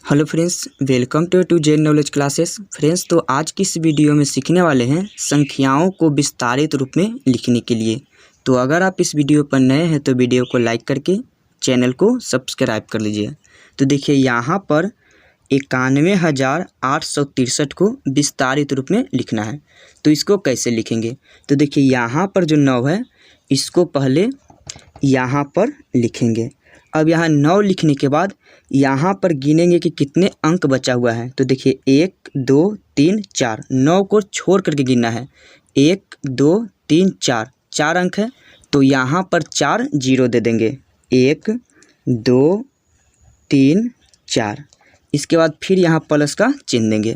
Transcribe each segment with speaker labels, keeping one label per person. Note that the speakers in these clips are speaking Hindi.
Speaker 1: Hello friends, welcome to Z knowledge classes. Friends, तो आज की इस वीडियो में सीखने वाले हैं संख्याओं को विस्तारित रूप में लिखने के लिए। तो अगर आप इस वीडियो पर नए हैं तो वीडियो को लाइक करके चैनल को सब्सक्राइब कर लीजिए। तो देखिए यहाँ पर 91,863 को विस्तारित रूप में लिखना है। तो इसको कैसे लिखेंगे? तो देखिए यहाँ पर जो 9 है इसको पहले यहाँ पर लिखेंगे। अब यहाँ 9 लिखने के बाद यहाँ पर गिनेंगे कि कितने अंक बचा हुआ है। तो देखिए 1 2 3 4, 9 को छोड़ करके गिनना है। 1 2 3 4, 4 अंक है तो यहाँ पर 4 जीरो दे देंगे। 1 2 3 4, इसके बाद फिर यहाँ प्लस का चिन्ह देंगे।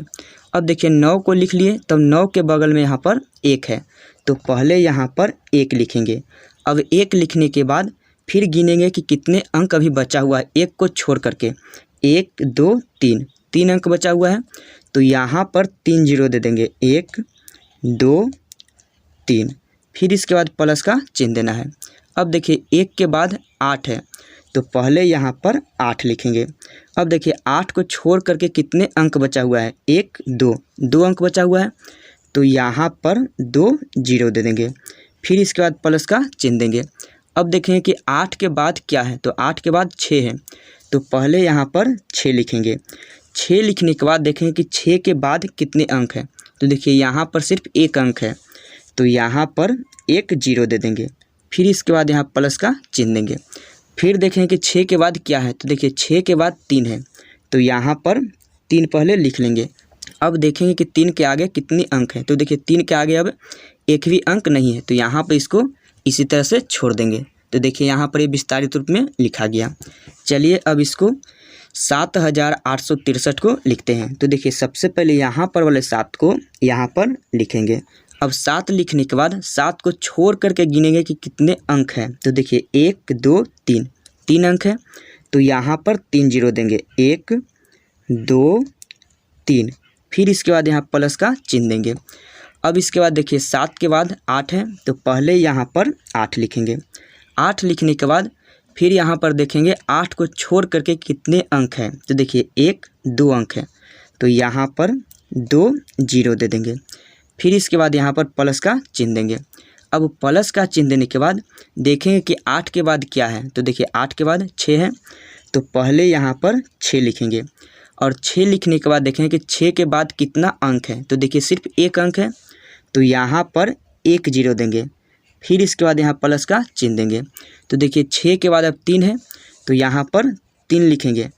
Speaker 1: अब देखिए 9 को लिख लिए, तब 9 के बगल में यहाँ पर 1 है तो पहले यहाँ पर 1 लिखेंगे। अब 1 लिखने के बाद फिर गिनेंगे कि कितने अंक अभी बचा हुआ है 1 को छोड़ करके। 1 2 3, 3 अंक बचा हुआ है तो यहाँ पर 3 जीरो दे देंगे। 1 2 3, फिर इसके बाद प्लस का चिन्ह देना है। अब देखिए 1 के बाद 8 है तो पहले यहाँ पर 8 लिखेंगे। अब देखिए 8 को छोड़ करके कितने अंक बचा हुआ है 1 2, 2 अंक बचा हुआ है तो यहाँ पर 2 जीरो दे देंगे। फिर इसके बाद प्लस का चिन्ह देंगे। अब देखें कि 8 के बाद क्या है, तो 8 के बाद 6 है तो पहले यहाँ पर 6 लिखेंगे। 6 लिखने के बाद देखें कि 6 के बाद कितने अंक है। तो देखिए यहाँ पर सिर्फ 1 अंक है तो यहाँ पर 1 जीरो दे देंगे। फिर इसके बाद यहाँ प्लस का चिन्ह देंगे। फिर देखें कि 6 के बाद क्या है, तो देखिए 6 के बाद 3 है तो यहाँ पर 3 पहले लिख लेंगे। अब देखेंगे कि 3 के आगे कितने अंक हैं। तो देखिए 3 के आगे अब एक भी अंक नहीं है तो यहाँ पर इसको इसी तरह से छोड़ देंगे। तो देखिए यहाँ पर ये विस्तारित रूप में लिखा गया। चलिए अब इसको 7,863 को लिखते हैं। तो देखिए सबसे पहले यहाँ पर वाले 7 को यहाँ पर लिखेंगे। अब 7 लिखने के बाद 7 को छोड़ करके गिनेंगे कि कितने अंक हैं। तो देखिए 1 2 3, 3 अंक है तो यहाँ पर 3 जीरो देंगे। 1 2 3, फिर इसके बाद यहाँ प्लस का चिन्ह देंगे। अब इसके बाद देखिए 7 के बाद 8 है तो पहले यहाँ पर 8 लिखेंगे। 8 लिखने के बाद फिर यहाँ पर देखेंगे 8 को छोड़ करके कितने अंक हैं। तो देखिए 1 2 अंक है तो यहाँ पर 2 जीरो दे देंगे। फिर इसके बाद यहाँ पर प्लस का चिन्ह देंगे। अब प्लस का चिन्ह देने के बाद देखेंगे कि 8 के बाद क्या है। तो देखिए 8 के बाद 6 है तो पहले यहाँ पर 6 लिखेंगे। और 6 लिखने के बाद देखेंगे कि 6 के बाद कितना अंक है। तो देखिए सिर्फ 1 अंक है तो यहाँ पर 1 जीरो देंगे। फिर इसके बाद यहाँ प्लस का चिन्ह देंगे। तो देखिए 6 के बाद अब 3 है तो यहाँ पर 3 लिखेंगे।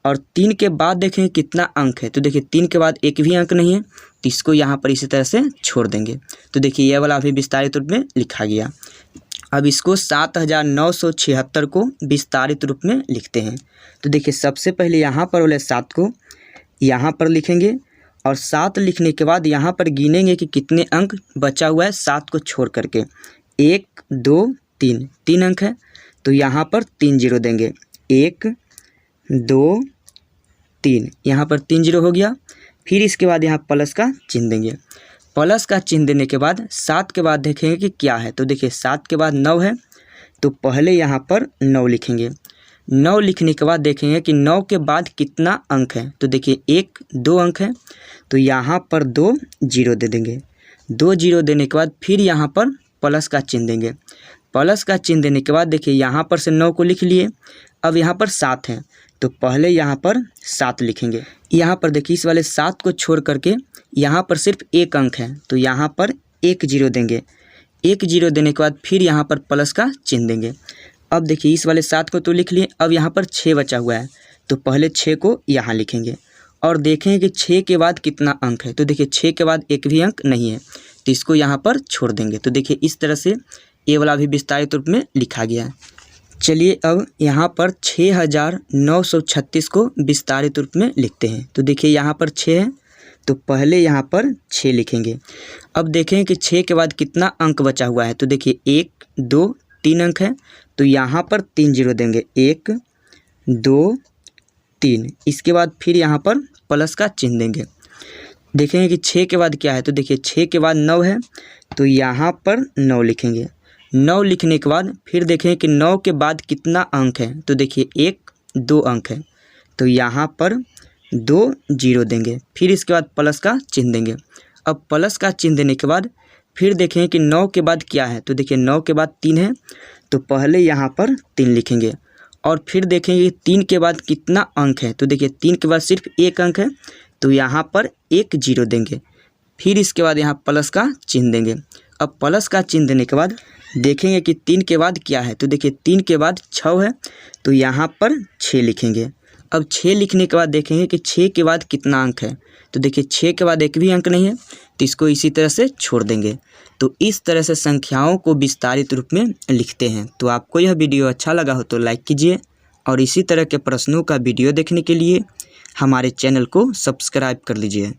Speaker 1: और 3 के बाद देखेंगे कितना अंक है। तो देखिए 3 के बाद एक भी अंक नहीं है तो इसको यहाँ पर इसी तरह से छोड़ देंगे। तो देखिए यह वाला अभी विस्तारित रूप में लिखा गया। अब इसको 7,976 को विस्तारित रूप में लिखते हैं। तो देखिए सबसे पहले यहाँ पर वाले 7 को यहाँ पर लिखेंगे और 7 लिखने के बाद यहाँ पर गिनेंगे कि कितने अंक बचा हुआ है 7 को छोड़ करके। 1 2 3, 3 अंक है तो यहाँ पर 3 जीरो देंगे। 1 2 3, यहाँ पर 3 जीरो हो गया। फिर इसके बाद यहाँ प्लस का चिन्ह देंगे। प्लस का चिन्ह देने के बाद 7 के बाद देखेंगे कि क्या है। तो देखिए 7 के बाद 9 है तो पहले यहाँ पर 9 लिखेंगे। 9 लिखने के बाद देखेंगे कि 9 के बाद कितना अंक है। तो देखिए 1 2 अंक है तो यहाँ पर 2 जीरो दे देंगे। 2 जीरो देने के बाद फिर यहाँ पर प्लस का चिन्ह देंगे। प्लस का चिन्ह देने के बाद देखिए यहाँ पर से 9 को लिख लिए। अब यहाँ पर 7 है तो पहले यहाँ पर 7 लिखेंगे। यहाँ पर देखिए इस वाले 7 को छोड़ करके यहाँ पर सिर्फ 1 अंक है तो यहाँ पर 1 जीरो देंगे। 1 जीरो देने के बाद फिर यहाँ पर प्लस का चिन्ह देंगे। अब देखिए इस वाले 7 को तो लिख लिए। अब यहाँ पर 6 बचा हुआ है तो पहले 6 को यहाँ लिखेंगे और देखेंगे कि 6 के बाद कितना अंक है। तो देखिए 6 के बाद एक भी अंक नहीं है तो इसको यहाँ पर छोड़ देंगे। तो देखिए इस तरह से ये वाला भी विस्तारित रूप में लिखा गया है। चलिए अब यहाँ पर 6,936 को विस्तारित रूप में लिखते हैं। तो देखिए यहाँ पर 6 है तो पहले यहाँ पर 6 लिखेंगे। अब देखें कि 6 के बाद कितना अंक बचा हुआ है। तो देखिए 1 2 3 अंक है तो यहाँ पर 3 जीरो देंगे। 1 2 3, इसके बाद फिर यहाँ पर प्लस का चिन्ह देंगे। देखेंगे कि 6 के बाद क्या है। तो देखिए 6 के बाद 9 है तो यहाँ पर 9 लिखेंगे। 9 लिखने के बाद फिर देखें कि 9 के बाद कितना अंक है। तो देखिए 1 2 अंक है तो यहाँ पर 2 जीरो देंगे, फिर इसके बाद प्लस का चिन्ह देंगे। अब प्लस का चिन्ह देने के बाद फिर देखेंगे कि 9 के बाद क्या है, तो देखिए 9 के बाद 3 है, तो पहले यहाँ पर 3 लिखेंगे और फिर देखेंगे 3 के बाद कितना अंक है, तो देखिए 3 के बाद सिर्फ एक अंक है, तो यहाँ पर 1 जीरो देंगे, फिर इसके बाद यहाँ प्लस का चिन्ह देंगे। अब प्लस का चिन्ह देने के बाद देखेंगे कि 3 के बाद क्या है, तो देखिए 3 के बाद 6 है, तो यहाँ पर 6 लिखेंगे। अब 6 लिखने के बाद देखेंगे कि 6 के बाद कितना अंक है, तो देखिए 6 के बाद एक भी अंक नहीं है, तो इसको इसी तरह से छोड़ देंगे। तो इस तरह से संख्याओं को विस्तारित रूप में लिखते हैं। तो आपको यह वीडियो अच्छा लगा हो तो लाइक कीजिए और इसी तरह के प्रश्नों का वीडियो देखने के लिए हमारे चैनल को सब्सक्राइब कर लीजिए।